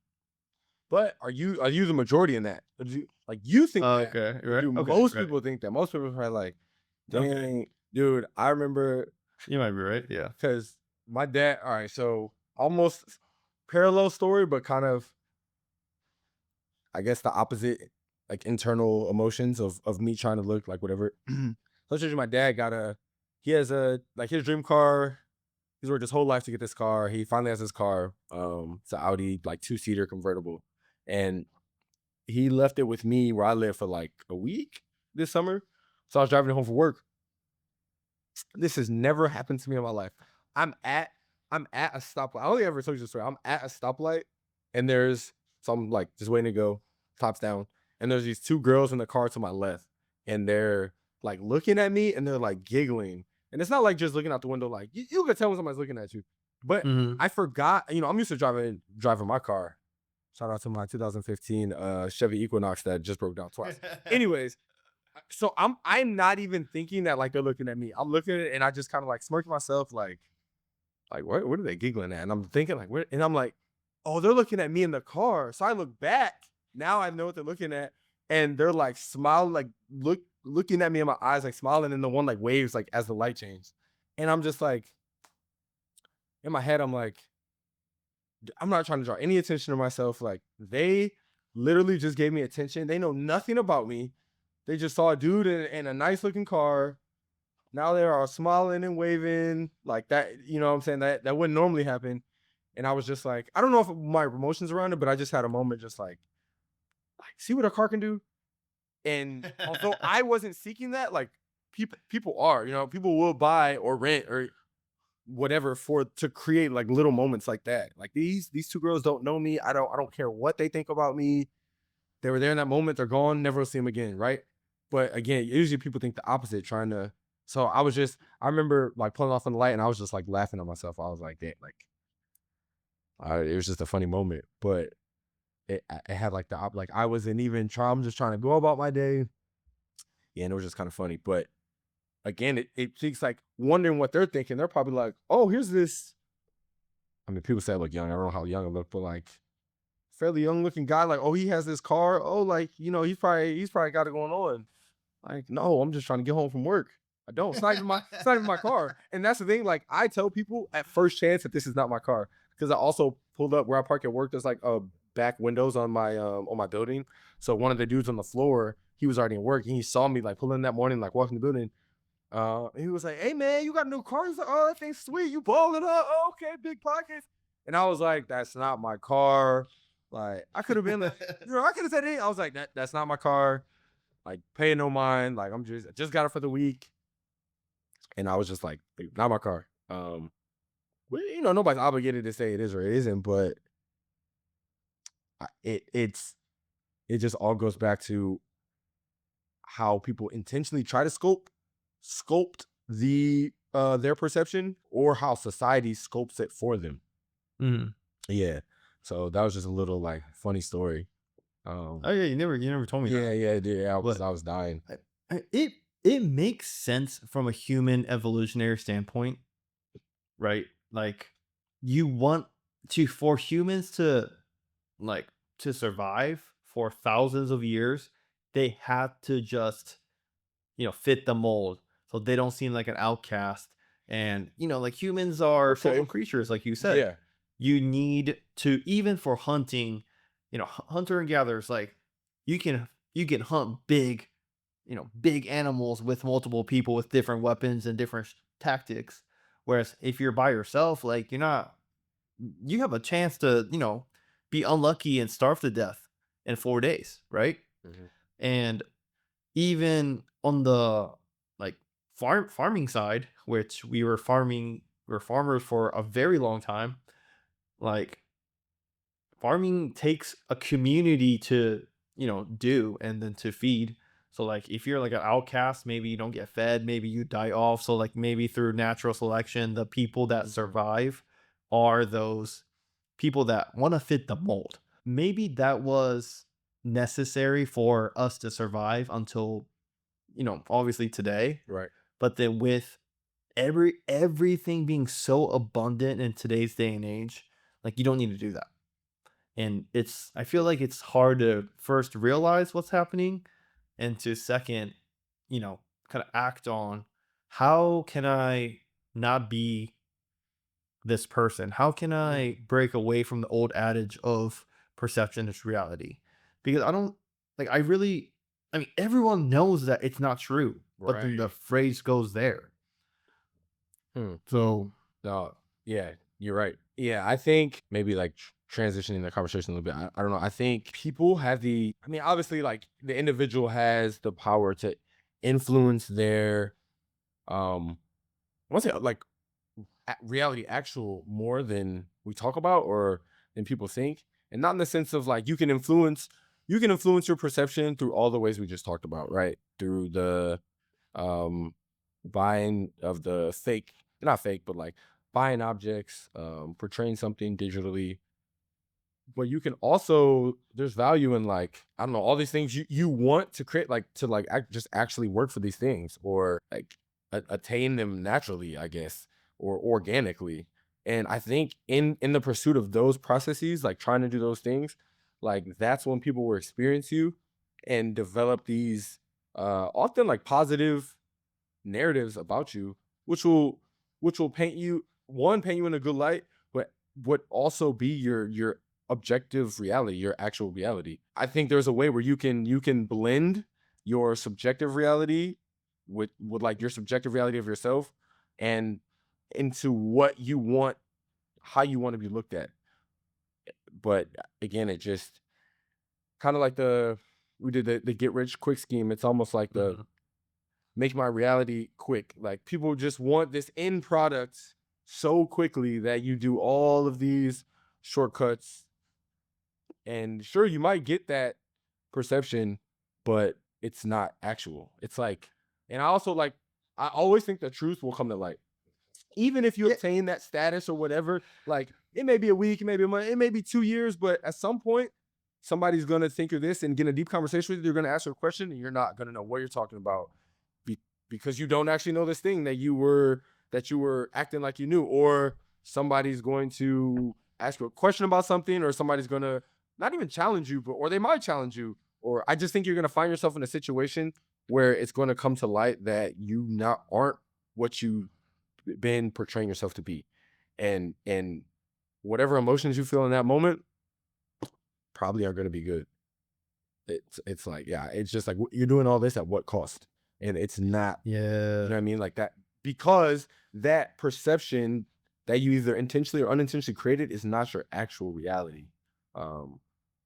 But are you the majority in that? Or do you, like you think that? Okay, Or right. do Okay, most right. people think that? Most people are probably like, Okay. dang, dude, I remember You might be right. Yeah. because my dad, all right, so almost parallel story, but kind of I guess the opposite, like internal emotions of me trying to look like whatever. So essentially, my dad he has a like his dream car. He's worked his whole life to get this car. He finally has his car. It's an Audi like two-seater convertible, and he left it with me where I live for like a week this summer. So I was driving home from work. This has never happened to me in my life. I'm at I'm at a stoplight. I only ever told you this story. I'm at a stoplight, and so I'm like just waiting to go, tops down, and there's these two girls in the car to my left, and they're like looking at me and they're like giggling, and it's not like just looking out the window. Like you can tell when somebody's looking at you, but Hmm. I forgot. I'm used to driving my car. Shout out to my 2015 Chevy Equinox that just broke down twice. Anyways, so I'm not even thinking that like they're looking at me. I'm looking at it and I just kind of like smirk myself like what are they giggling at? And I'm thinking like where and I'm like, oh, they're looking at me in the car. So I look back Now I know what they're looking at, and they're like smiling, like looking at me in my eyes, like smiling, and the one like waves like as the light changed. And I'm just like, in my head, I'm like, I'm not trying to draw any attention to myself. Like they literally just gave me attention. They know nothing about me. They just saw a dude in a nice looking car. Now they are smiling and waving like that. You know what I'm saying? That wouldn't normally happen. And I was just like, I don't know if my emotions around it, but I just had a moment just like see what a car can do. And although I wasn't seeking that, like people are, people will buy or rent or whatever for to create like little moments like that. Like these two girls don't know me. I don't care what they think about me. They were there in that moment, they're gone, never will see them again, right? But again, usually people think the opposite, trying to so I remember like pulling off on the light and I was just like laughing at myself. I was like, damn, like it was just a funny moment. But it had like like I wasn't even trying, I'm just trying to go about my day. Yeah, and it was just kind of funny. But again, it takes like wondering what they're thinking. They're probably like, oh, here's this. I mean, people say I look young. I don't know how young I look, but like fairly young looking guy, like, oh, he has this car. Oh, like, he's probably got it going on. Like, no, I'm just trying to get home from work. I don't. It's not even my car. And that's the thing. Like, I tell people at first chance that this is not my car. Because I also pulled up where I park at work. There's like back windows on my building. So one of the dudes on the floor, he was already in work and he saw me like pulling in that morning, like walking the building. He was like, "Hey man, you got a new car?" He's like, "Oh, that thing's sweet. You balling up? Oh, okay, big pockets." And I was like, "That's not my car." Like, I could have been like, I could have said it. I was like, "That's not my car." Like, pay no mind. Like, I just got it for the week, and I was just like, "Not my car." Well, nobody's obligated to say it is or it isn't, but it just all goes back to how people intentionally try to sculpt their perception or how society scopes it for them. Mhm. Yeah. So that was just a little like funny story. Oh yeah, you never told me Yeah, that. yeah, yeah. But I was dying. it makes sense from a human evolutionary standpoint, right? Like you want to for humans to like to survive for thousands of years, they have to just fit the mold so they don't seem like an outcast. And like humans are social Okay. creatures, like you said. Yeah. You need to even for hunting, hunter and gatherers, like you can hunt big animals with multiple people with different weapons and different tactics. Whereas if you're by yourself, like you have a chance to, be unlucky and starve to death in 4 days, right? Mhm. And even on the like farming side, which we're farmers for a very long time, like farming takes a community to do and then to feed. So like if you're like an outcast, maybe you don't get fed, maybe you die off. So like maybe through natural selection, the people that Mhm. survive are those people that want to fit the mold. Maybe that was necessary for us to survive until obviously today. Right. But then with everything being so abundant in today's day and age, like you don't need to do that. And I feel like it's hard to first realize what's happening and to second, kind of act on how can I not be this person? How can Mhm. I break away from the old adage of perception is reality? Because I don't like I mean everyone knows that it's not true, but then the Right. phrase goes there. Hmm. So, No. Yeah. You're right. Yeah. I think maybe like transitioning the conversation a little bit. I don't know. I think people have I mean, obviously, like the individual has the power to influence their, I want to say like reality actual more than we talk about or than people think, and not in the sense of like you can influence your perception through all the ways we just talked about, right? Through the um buying of the fake, not fake, but like buying objects, portraying something digitally. But you can also, there's value in like, I don't know, all these things you want to create, like to like just actually work for these things or like attain them naturally, I guess, or organically. And I think in the pursuit of those processes, like trying to do those things, like that's when people will experience you and develop these often like positive narratives about you, which will paint you, one, paint you in a good light, but would also be your objective reality, your actual reality. I think there's a way where you can blend your subjective reality with like your subjective reality of yourself and into what you want, how you want to be looked at. But again, it just kind of like the we did the get rich quick scheme. It's almost like the Mhm. make my reality quick. Like people just want this end product so quickly that you do all of these shortcuts. And sure, you might get that perception, but it's not actual. It's like, and I also like, I always think the truth will come to light. Even if you Yeah. obtain that status or whatever, like it may be a week, it may be a month, it may be 2 years, but at some point, somebody's gonna think of this and get in a deep conversation with you. They're gonna ask you a question, and you're not gonna know what you're talking about be, because you don't actually know this thing that you were acting like you knew, or somebody's going to ask you a question about something, or somebody's gonna not even challenge you, but or they might challenge you, or I just think you're gonna find yourself in a situation where it's going to come to light that you not aren't what you been portraying yourself to be. And whatever emotions you feel in that moment probably are going to be good. It's like, yeah, it's just like you're doing all this at what cost? And it's not, you Yeah. know what I mean? Like that, because that perception that you either intentionally or unintentionally created is not your actual reality. Um,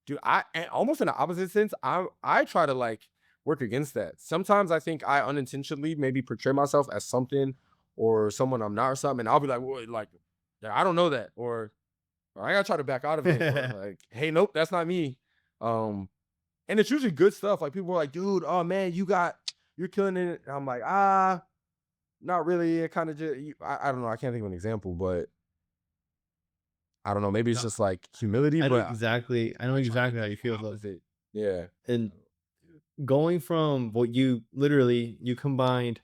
dude, I and almost in the opposite sense, I try to like work against that. Sometimes I think I unintentionally maybe portray myself as something or someone I'm not or something, and I'll be like, well, like, yeah, I don't know that, or I gotta try to back out of it, or like, hey, nope, that's not me. And it's usually good stuff. Like people are like, dude, oh man, you're killing it. And I'm like, not really. It kind of just, I don't know. I can't think of an example, but I don't know. Maybe it's No, just like humility, I know but exactly I know I try to exactly how do you the feel though. opposite. Yeah. And going from what you combined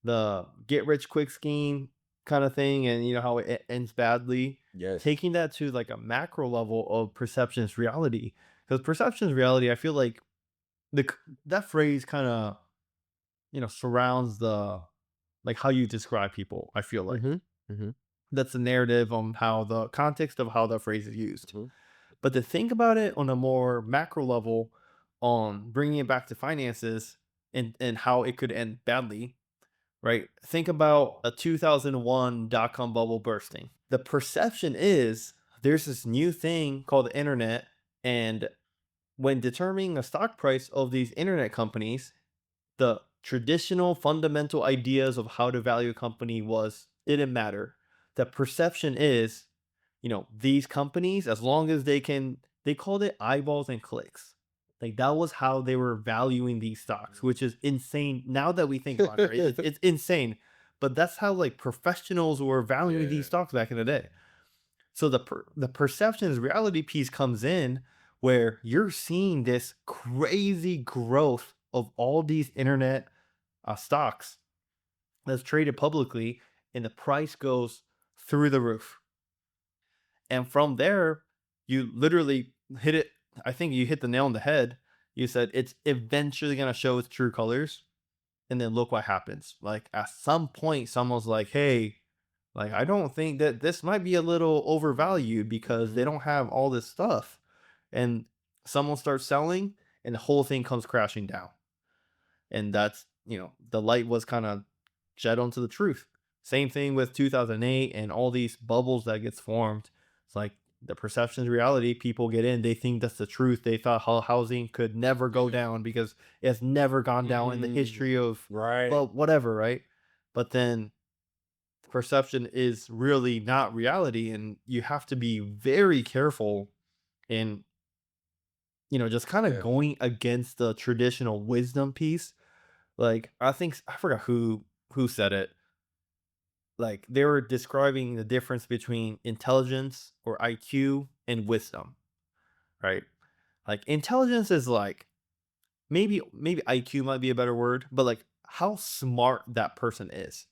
the get rich quick scheme kind of thing and you know how it ends badly, Yes. taking that to like a macro level of perception's reality. Because perception's reality, I feel like that phrase kind of surrounds the like how you describe people. I feel like Mm-hmm. Mm-hmm. that's the narrative on how the context of how the phrase is used. Mm-hmm. But to think about it on a more macro level, on bringing it back to finances and how it could end badly, right? Think about a 2001 dot-com bubble bursting. The perception is there's this new thing called the internet, and when determining a stock price of these internet companies, the traditional fundamental ideas of how to value a company was it didn't matter. The perception is, these companies, as long as they called it eyeballs and clicks. Like that was how they were valuing these stocks, which is insane. Now that we think about it, right? It's insane. But that's how like professionals were valuing these Yeah. stocks back in the day. So the perceptions reality piece comes in where you're seeing this crazy growth of all these internet stocks that's traded publicly, and the price goes through the roof. And from there, you literally hit it. I think you hit the nail on the head. You said it's eventually going to show its true colors. And then look what happens. Like at some point, someone's like, hey, like, I don't think that this might be a little overvalued because they Mm-hmm. don't have all this stuff. And someone starts selling and the whole thing comes crashing down. And that's, the light was kind of shed onto the truth. Same thing with 2008 and all these bubbles that gets formed. It's like the perception's reality. People get in, they think that's the truth. They thought housing could never go Yeah. down because it's never gone down in the Mm, history of, right. well, whatever, right? But then perception is really not reality, and you have to be very careful in just kind of Yeah. going against the traditional wisdom piece. Like I think I forgot who said it. Like they were describing the difference between intelligence or IQ and wisdom, right? Like intelligence is like maybe IQ might be a better word, but like how smart that person is.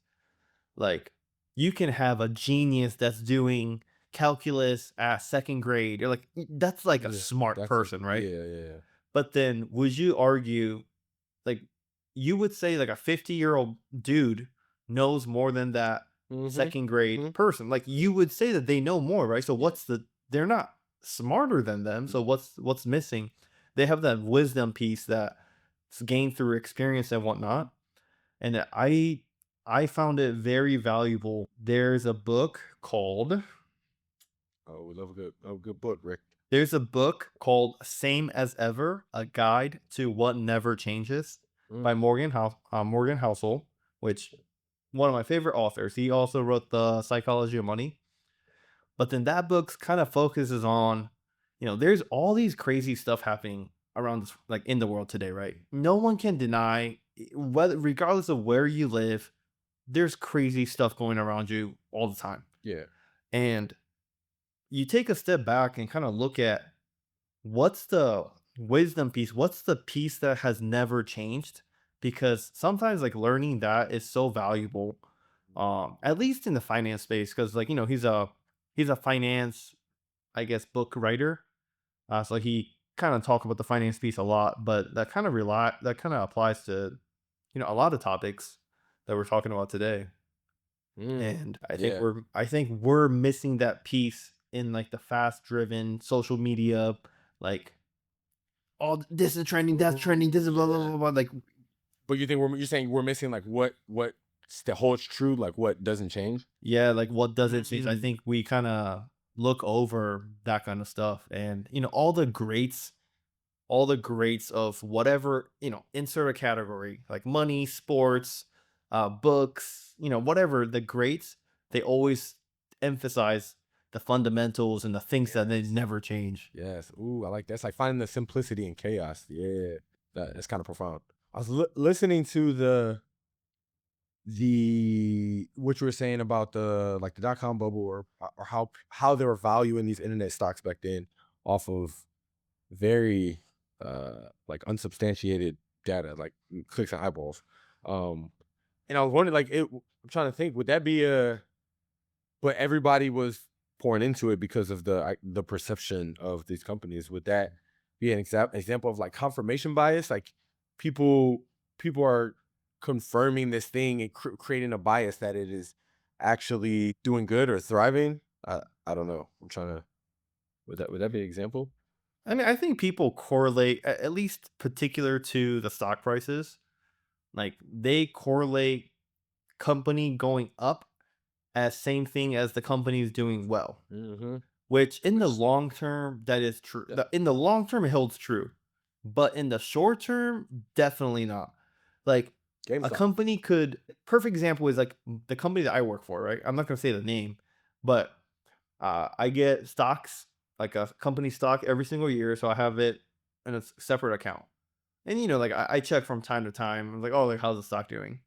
Like you can have a genius that's doing calculus at second grade. You're like, That's like a Yeah, smart that's a person, right?" yeah, yeah. But then would you argue, like, you would say like a 50-year-old dude knows more than that Mhm, second grade mhm. person. Like, you would say that they know more, right? So Yeah. they're not smarter than them. Mm. So what's missing? They have that wisdom piece that's gained through experience and whatnot. And I found it very valuable. There's a book called Oh, we love a good book, Rick. Same as Ever: A Guide to What Never Changes Mm, by Morgan Housel, which one of my favorite authors. He also wrote The Psychology of Money. But then that book kind of focuses on, there's all these crazy stuff happening around this, like in the world today, right? No one can deny, whether regardless of where you live, there's crazy stuff going around you all the time. yeah. And you take a step back and kind of look at what's the wisdom piece, what's the piece that has never changed? Because sometimes like learning that is so valuable, at least in the finance space, because like he's a finance, I guess, book writer. So he kind of talk about the finance piece a lot, but that kind of applies to a lot of topics that we're talking about today. Mm, And yeah. I think we're missing that piece in like the fast driven social media, like, oh, this is trending, that's Mm, trending, this is blah blah yeah. blah blah. Like, But you think you're saying we're missing like what still holds true, like what doesn't change? yeah, like what doesn't change? I Mm, think we kind of look over that kind of stuff, and all the greats of whatever, insert a category like money, sports, books, whatever the greats, they always emphasize the fundamentals and the things that they yes. never change. Yes. Ooh, I like that. It's like finding the simplicity in chaos. Yeah. That's kind of profound. I was listening to the what you were saying about the like the dot-com bubble or how they were valuing these internet stocks back then off of very like unsubstantiated data, like clicks and eyeballs. Um and I was wondering I'm trying to think, would that be a but everybody was pouring into it because of the perception of these companies. Would that be an example of like confirmation bias? Like people people are confirming this thing and creating a bias that it is actually doing good or thriving. I don't know. I'm trying to. Would that be an example? I mean, I think people correlate, at least particular to the stock prices, like they correlate company going up as same thing as the company is doing well. Mm-hmm. Which in the Which long term, that is true. yeah, In the long term, it holds true, but in the short term, definitely not. Like, a GameStop. company could perfect example is like the company that I work for, right? I'm not gonna say the name, but I get stocks, like a company stock every single year, so I have it in a separate account. And like I check from time to time. I'm like, oh, like how's the stock doing?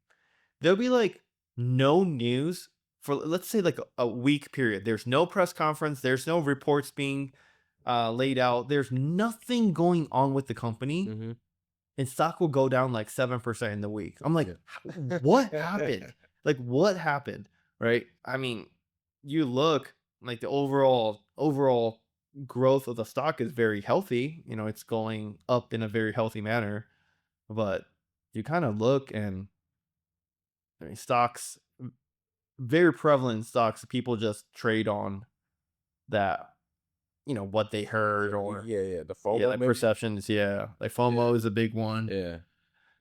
There'll be like no news for, let's say, like a week period. There's no press conference. There's no reports being laid out. There's nothing going on with the company, Mm-hmm. and stock will go down like 7% in the week. I'm like, Yeah. What happened? Like, what happened?" Right? I mean, you look like the overall growth of the stock is very healthy. It's going up in a very healthy manner, but you kind of look and I mean, stocks, very prevalent in stocks. People just trade on that, what they heard, or Yeah. The yeah, FOMO like maybe. perceptions. Yeah, like Yeah. FOMO is a big one. Yeah.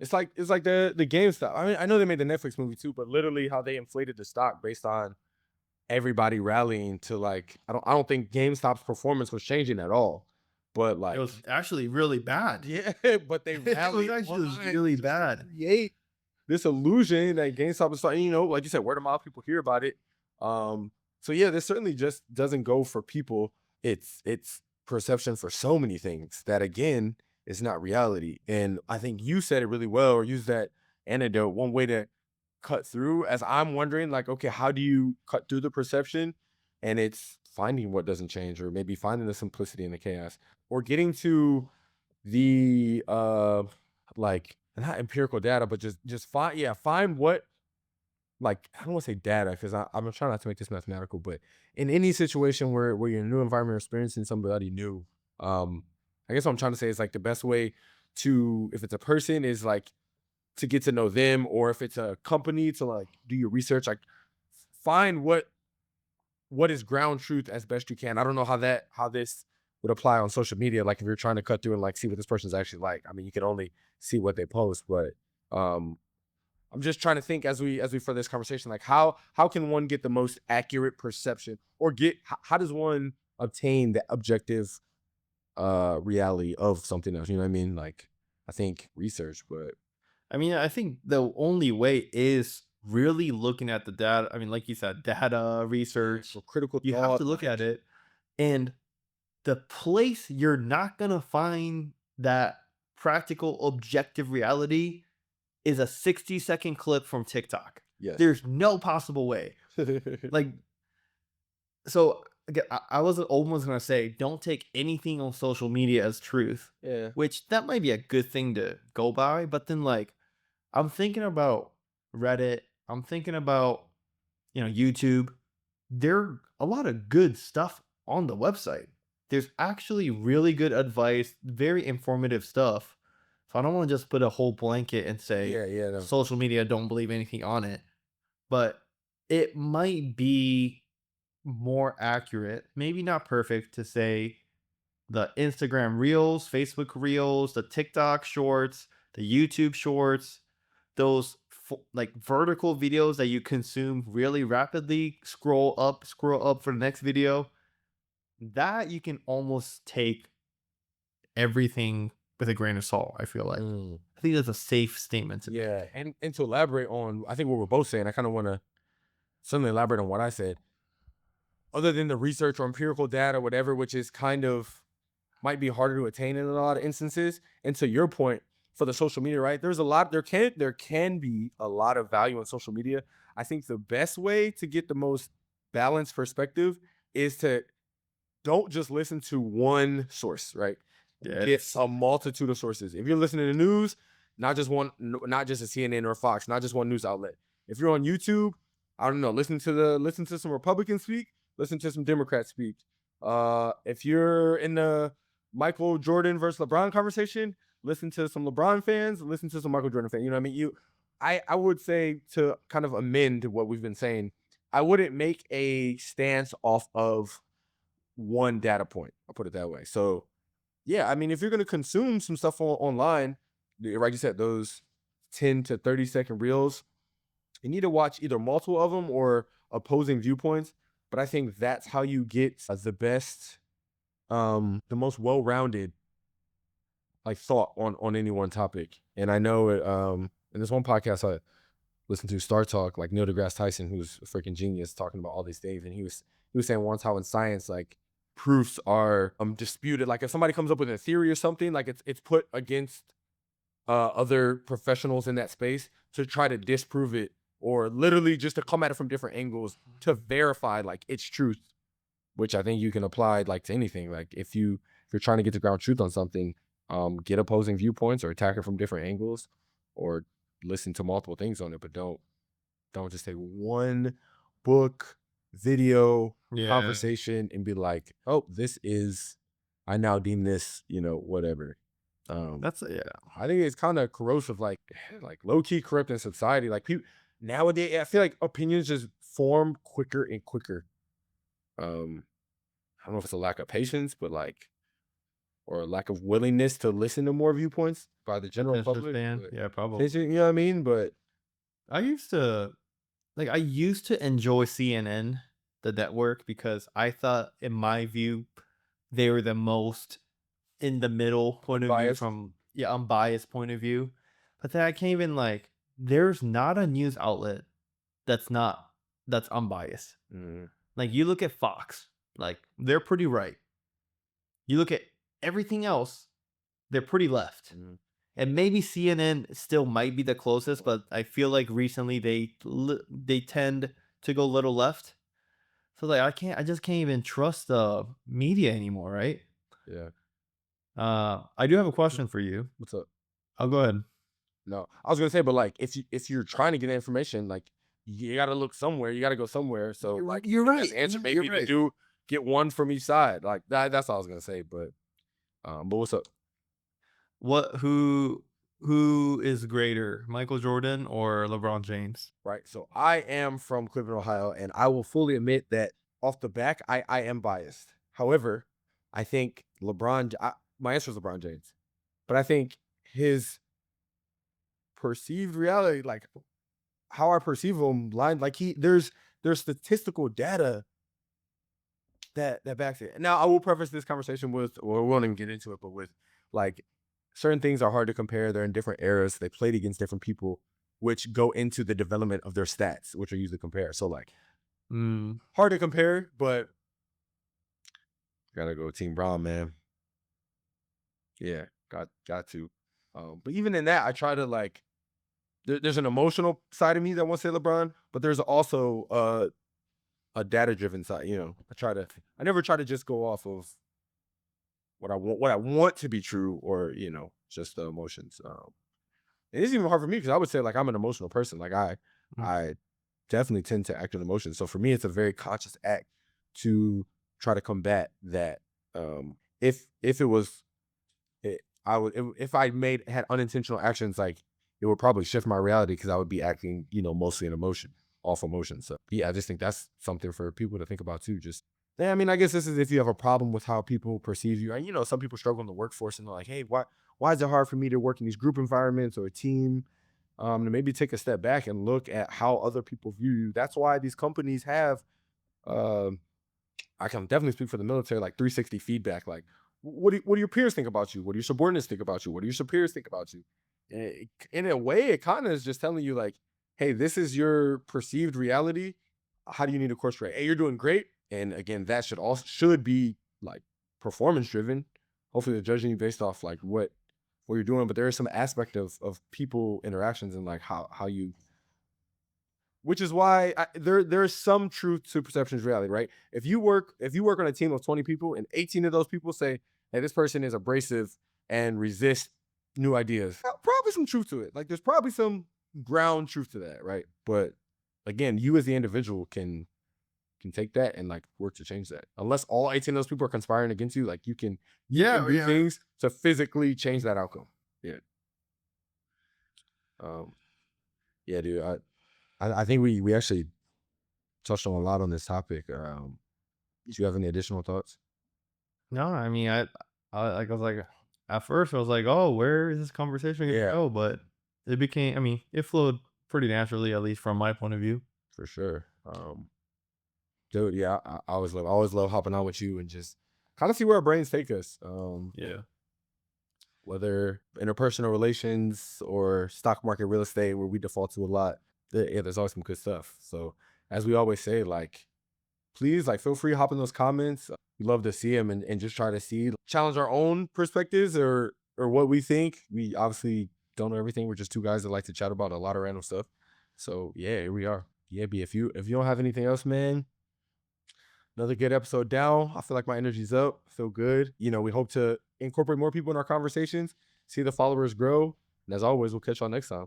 It's like the GameStop. I mean, I know they made the Netflix movie too, but literally how they inflated the stock based on everybody rallying to like I don't think GameStop's performance was changing at all. But It like was actually really bad. yeah, but they It was rallied actually on really to bad. create this illusion that GameStop is starting, like you said, word of mouth, people hear about it. So yeah, this certainly just doesn't go for people. It's perception for so many things that again is not reality. And I think you said it really well, or use that antidote. One way to cut through, as I'm wondering, like, okay, how do you cut through the perception? And it's finding what doesn't change, or maybe finding the simplicity in the chaos, or getting to the like not empirical data, but just find what like I don't want to say data because I'm trying not to make this mathematical, but in any situation where you're in a new environment or experiencing somebody new, um, I guess what I'm trying to say is like the best way to, if it's a person, is like to get to know them, or if it's a company, to like do your research, like find what is ground truth as best you can. I don't know how this would apply on social media. Like if you're trying to cut through and like see what this person's actually like. I mean, you can only see what they post, but um I'm just trying to think as we further this conversation, like how can one get the most accurate perception, or get how does one obtain the objective reality of something else? You know what I mean? Like I think research, but I mean, I think the only way is really looking at the data. I mean, like you said, data yeah, research. for critical You have to thought, look at like it, and the place you're not gonna find that practical, objective reality is a 60-second clip from TikTok. yes. There's no possible way. Like, so again, I was almost gonna say, don't take anything on social media as truth, Yeah. which that might be a good thing to go by. But then, like, I'm thinking about Reddit. I'm thinking about, YouTube. There are a lot of good stuff on the website. There's actually really good advice, very informative stuff. So I don't want to just put a whole blanket and say Yeah, yeah, no. social media, don't believe anything on it. But it might be more accurate, maybe not perfect, to say the Instagram Reels, Facebook Reels, the TikTok Shorts, the YouTube Shorts, those like vertical videos that you consume really rapidly, scroll up for the next video, that you can almost take everything with a grain of salt, I feel like. Mm, I think that's a safe statement to yeah, make. and to elaborate on, I think what we're both saying, I kind of want to certainly elaborate on what I said. Other than the research or empirical data, whatever, which is kind of might be harder to attain in a lot of instances. And to your point, for the social media, right? There can be a lot of value in social media. I think the best way to get the most balanced perspective is to don't just listen to one source, right? Yeah. Get a multitude of sources. If you're listening to news, not just one, not just a CNN or Fox, not just one news outlet. If you're on YouTube, I don't know, listen to some Republicans speak, listen to some Democrats speak. If you're in the Michael Jordan versus LeBron conversation, listen to some LeBron fans, listen to some Michael Jordan fans. You know what I mean? I would say, to kind of amend what we've been saying, I wouldn't make a stance off of one data point. I'll put it that way. So yeah, I mean, if you're gonna consume some stuff online, like you said, those 10 to 30 second reels, you need to watch either multiple of them or opposing viewpoints. But I think that's how you get the best, the most well-rounded like thought on any one topic. And I know it, in this one podcast I listened to, Star Talk, like Neil deGrasse Tyson, who's a freaking genius, talking about all these things, and he was saying once how in science, like proofs are disputed. Like if somebody comes up with a theory or something, like it's put against other professionals in that space to try to disprove it, or literally just to come at it from different angles to verify like its truth, which I think you can apply like to anything. Like if you're trying to get the ground truth on something, get opposing viewpoints or attack it from different angles, or listen to multiple things on it, but don't just take one book, video, Yeah. conversation and be like, oh, this is, I now deem this, whatever. Um, Yeah. I think it's kind of corrosive, like like low key corrupt in society. Like people nowadays, I feel like opinions just form quicker and quicker. Um, I don't know if it's a lack of patience, but like, or a lack of willingness to listen to more viewpoints by the general Attention public. span. But Yeah, probably. you know what I mean? But I used to I used to enjoy CNN, the network, because I thought, in my view, they were the most in the middle point of view unbiased. from, yeah, unbiased point of view. But then I can't even, like, there's not a news outlet that's not that's unbiased. Mm, Like, you look at Fox, like, they're pretty right. You look at everything else, they're pretty left. mm. And maybe CNN still might be the closest, but I feel like recently they tend to go a little left. So, like, I just can't even trust the media anymore, right? Yeah. I do have a question for you. What's up? I'll go ahead. No, I was gonna say, but like, if you're trying to get information, like you got to look somewhere. You got to go somewhere. So like You're as right. an answer, You're maybe they right. do get one from each side. Like that's all I was gonna say. But what's up? What who is greater, Michael Jordan or LeBron James? Right. So I am from Cleveland, Ohio, and I will fully admit that off the back, I am biased. However, I think my answer is LeBron James, but I think his perceived reality, like how I perceive him, line like there's statistical data that backs it. Now I will preface this conversation with, or we won't even get into it, but with like certain things are hard to compare. They're in different eras. They played against different people, which go into the development of their stats, which are used to compare. So like Mm. hard to compare, but gotta go Team Brown, man. Yeah, got to. But even in that, I try to like. There's an emotional side of me that wants to say LeBron, but there's also a data driven side. You know, I never try to just go off of what I want to be true, or just the emotions. And it's even hard for me because I would say like I'm an emotional person. Like Mm. I definitely tend to act on emotions. So for me, it's a very conscious act to try to combat that. If it was, I would if I had unintentional actions, like it would probably shift my reality because I would be acting, mostly in emotion, off emotion. So yeah, I just think that's something for people to think about too. Just yeah, I mean, I guess this is if you have a problem with how people perceive you, and some people struggle in the workforce and they're like, hey, why is it hard for me to work in these group environments or a team? To maybe take a step back and look at how other people view you. That's why these companies have um I can definitely speak for the military, like 360 feedback. Like, what do your peers think about you? What do your subordinates think about you? What do your superiors think about you? And in a way, it kind of is just telling you, like, hey, this is your perceived reality. How do you need to course correct? Hey, you're doing great. And again, that should be like performance driven. Hopefully, they're judging you based off like what you're doing. But there is some aspect of people interactions and like how you, which is why there's some truth to perception is reality, right? If you work on a team of 20 people and 18 of those people say, "Hey, this person is abrasive and resist new ideas," probably some truth to it. Like there's probably some ground truth to that, right? But again, you as the individual can take that and like work to change that. Unless all 18 of those people are conspiring against you, like you can Yeah, do yeah. things to physically change that outcome. Yeah. Um. Yeah, dude. I think we actually touched on a lot on this topic. Do you have any additional thoughts? No, I mean, I was like, at first I was like, oh, where is this conversation gonna Yeah, go? But it became, I mean, it flowed pretty naturally, at least from my point of view. for sure. Dude, yeah, I always love hopping on with you and just kind of see where our brains take us. Yeah. Whether interpersonal relations or stock market real estate, where we default to a lot. Yeah, there's always some good stuff. So, as we always say, like, please, like, feel free to hop in those comments. We love to see them and just try to challenge our own perspectives or what we think. We obviously don't know everything. We're just two guys that like to chat about a lot of random stuff. So yeah, here we are. Yeah, B, if you don't have anything else, man, another good episode down. I feel like my energy's up. I feel good. We hope to incorporate more people in our conversations, see the followers grow. And as always, we'll catch y'all next time.